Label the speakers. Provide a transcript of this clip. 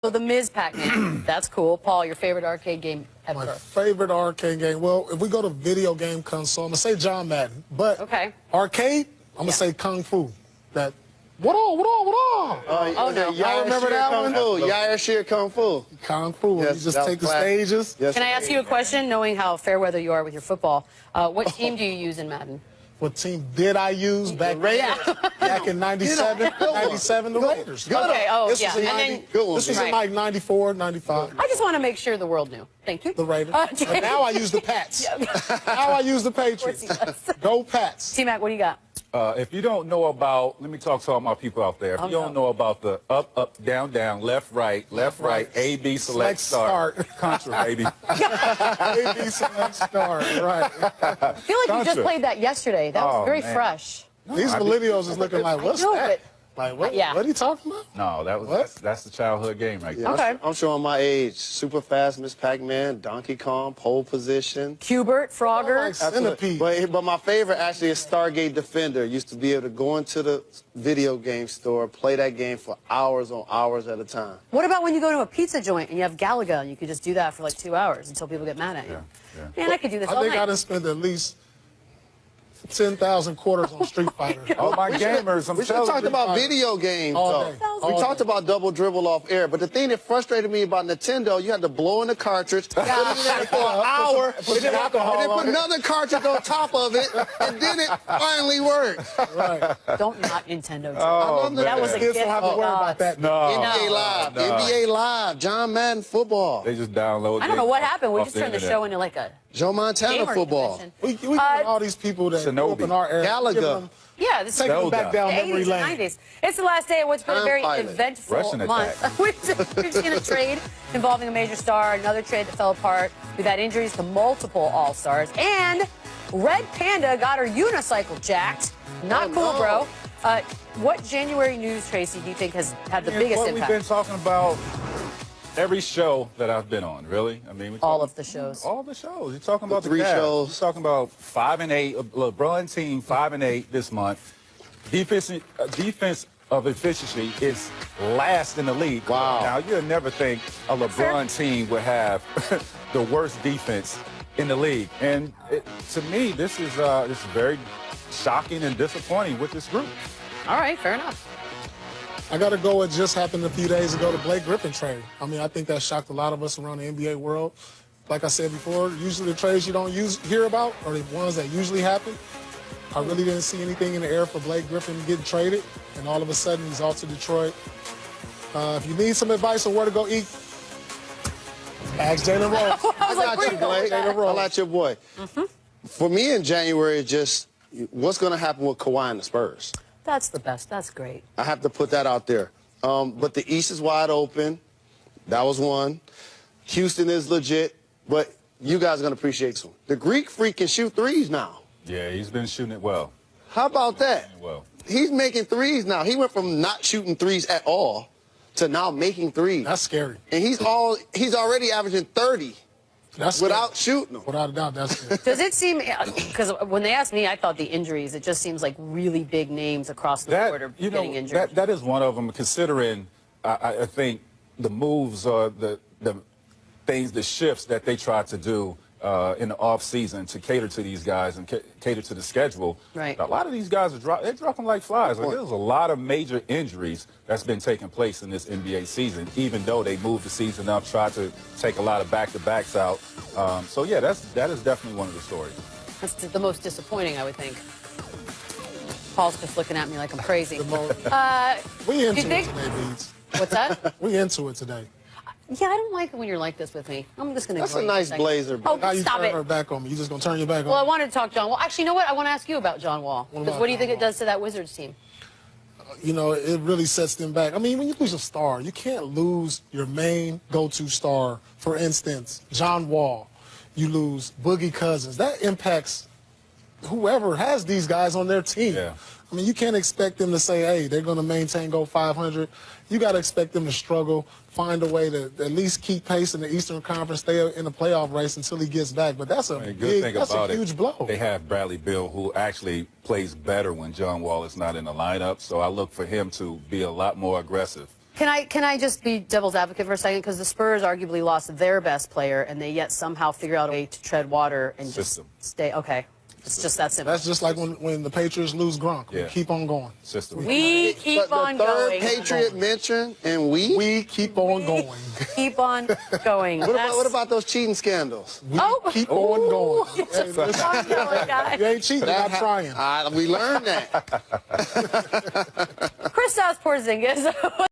Speaker 1: So the Miz Pac-Man, that's cool. Paul, your favorite arcade game ever?
Speaker 2: My favorite arcade game. Well, if we go to video game console, I'm gonna say John Madden. But arcade, I'm gonna say Kung Fu. That what on?
Speaker 1: Oh no!
Speaker 2: Y'all remember that one?
Speaker 3: Yair Kung Fu.
Speaker 2: Kung Fu.
Speaker 3: Yes,
Speaker 2: you just take the stages.
Speaker 1: Yes. Can I ask you a question? Knowing how fair weather you are with your football, what team do you use in Madden?
Speaker 2: What team did I use back in 97? 97, the Raiders.
Speaker 1: Okay,
Speaker 2: this was in like 94, 95.
Speaker 1: I just want to make sure the world knew. Thank you.
Speaker 2: The Raiders. But now I use the Pats. Now I use the Patriots. Go Pats.
Speaker 1: T-Mac, what do you got?
Speaker 4: If you don't know about, let me talk to all my people out there. If you don't know about the up, up, down, down, left, right, A, B, select, start. Contra, baby.
Speaker 2: A, B, select, start, right.
Speaker 1: I feel like you just played that yesterday. That was very fresh.
Speaker 2: These millennials is looking like, what's that? Like, what are you talking about?
Speaker 4: No, that's the childhood game right there.
Speaker 3: Okay. I'm showing my age. Super fast, Miss Pac-Man, Donkey Kong, pole position.
Speaker 1: Cubert, Frogger.
Speaker 2: Centipede.
Speaker 3: But my favorite actually is Stargate Defender. Used to be able to go into the video game store, play that game for hours on hours at a time.
Speaker 1: What about when you go to a pizza joint and you have Galaga and you could just do that for like 2 hours until people get mad at you? Man, I could do this all night.
Speaker 2: I think I done spent at least 10,000 quarters on Street Fighter.
Speaker 4: All my gamers,
Speaker 3: we should have talked about video games, though. We talked about double dribble off air, but the thing that frustrated me about Nintendo, you had to blow in the cartridge, put it in there for an hour, and then put another cartridge on top of it, and then it finally worked.
Speaker 2: Right.
Speaker 1: Don't knock Nintendo.
Speaker 2: That was a gift. Don't have to worry about that.
Speaker 3: NBA Live, NBA Live, John Madden football.
Speaker 4: They just download.
Speaker 1: I don't know what happened. We just turned the show into like a
Speaker 3: Joe Montana football.
Speaker 2: We get all these people that grew up in our era.
Speaker 3: Galaga.
Speaker 1: Yeah, this is
Speaker 2: taking back down memory lane.
Speaker 1: 90s. It's the last day of what's been a very eventful month. We've seen a trade involving a major star, another trade that fell apart. We've had injuries to multiple All-Stars. And Red Panda got her unicycle jacked. Not cool, bro. What January news, Tracy, do you think has had the biggest impact?
Speaker 4: We've been talking about every show that I've been on, really. I mean,
Speaker 1: all of the shows.
Speaker 4: All the shows. You're talking about the
Speaker 3: 3 shows.
Speaker 4: You're talking about 5-8. LeBron team 5-8 this month. Defense of efficiency is last in the league.
Speaker 3: Wow.
Speaker 4: Now you'll never think a LeBron team would have the worst defense in the league, and to me, this is very shocking and disappointing with this group.
Speaker 1: All right, fair enough.
Speaker 2: I got to go with just happened a few days ago, the Blake Griffin trade. I mean, I think that shocked a lot of us around the NBA world. Like I said before, usually the trades you don't hear about are the ones that usually happen. I really didn't see anything in the air for Blake Griffin getting traded, and all of a sudden he's off to Detroit. If you need some advice on where to go eat, ask Jalen Rose.
Speaker 1: I got you, Blake.
Speaker 3: I got your boy. For me in January, it's just what's going to happen with Kawhi and the Spurs.
Speaker 1: That's the best. That's great.
Speaker 3: I have to put that out there. But the East is wide open. That was one. Houston is legit. But you guys are going to appreciate this one. The Greek freak can shoot threes now.
Speaker 4: Yeah, he's been shooting it well.
Speaker 3: How about that?
Speaker 4: Well,
Speaker 3: he's making threes now. He went from not shooting threes at all to now making threes.
Speaker 2: That's scary.
Speaker 3: And he's already averaging 30.
Speaker 2: That's
Speaker 3: without shooting them.
Speaker 2: Without a doubt, that's good.
Speaker 1: Does it seem, because when they asked me, I thought the injuries, it just seems like really big names across the board are getting injured.
Speaker 4: That is one of them, considering I think the moves or the things, the shifts that they try to do in the off season to cater to these guys and cater to the schedule.
Speaker 1: Right.
Speaker 4: A lot of these guys they're dropping like flies. Like, there's a lot of major injuries that's been taking place in this NBA season, even though they moved the season up, tried to take a lot of back-to-backs out. So yeah, that is definitely one of the stories.
Speaker 1: That's the most disappointing, I would think. Paul's just looking at me like I'm crazy.
Speaker 2: We into it today, Beats.
Speaker 1: What's that?
Speaker 2: We into it today.
Speaker 1: Yeah, I don't like it when you're like this with me. I'm just going to.
Speaker 3: That's a nice blazer.
Speaker 1: Oh,
Speaker 2: now you
Speaker 1: stop
Speaker 2: turn
Speaker 1: it.
Speaker 2: her back on me. You just going to turn your back on me?
Speaker 1: Well, I wanted to talk John Wall. Actually, you know what? I want to ask you about John Wall. Because what do you think it does to that Wizards team?
Speaker 2: You know, it really sets them back. I mean, when you lose a star, you can't lose your main go-to star. For instance, John Wall. You lose Boogie Cousins. That impacts whoever has these guys on their team.
Speaker 4: Yeah.
Speaker 2: I mean, you can't expect them to say, hey, they're going to maintain, go 500. You got to expect them to struggle, find a way to at least keep pace in the Eastern Conference, stay in the playoff race until he gets back. But that's a huge blow.
Speaker 4: They have Bradley Beal, who actually plays better when John Wall is not in the lineup. So I look for him to be a lot more aggressive
Speaker 1: Can I just be devil's advocate for a second? Because the Spurs arguably lost their best player, and they yet somehow figure out a way to tread water and just stay. Okay. It's just that simple.
Speaker 2: That's just like when the Patriots lose Gronk. We keep on going.
Speaker 1: We keep on going.
Speaker 3: The third Patriot mention, and we
Speaker 2: keep on going.
Speaker 1: Keep on going.
Speaker 3: What about those cheating scandals?
Speaker 2: We keep on going.
Speaker 1: Keep on going, guys.
Speaker 2: You ain't cheating, you're not trying.
Speaker 3: We learned that.
Speaker 1: Kristaps Porzingis.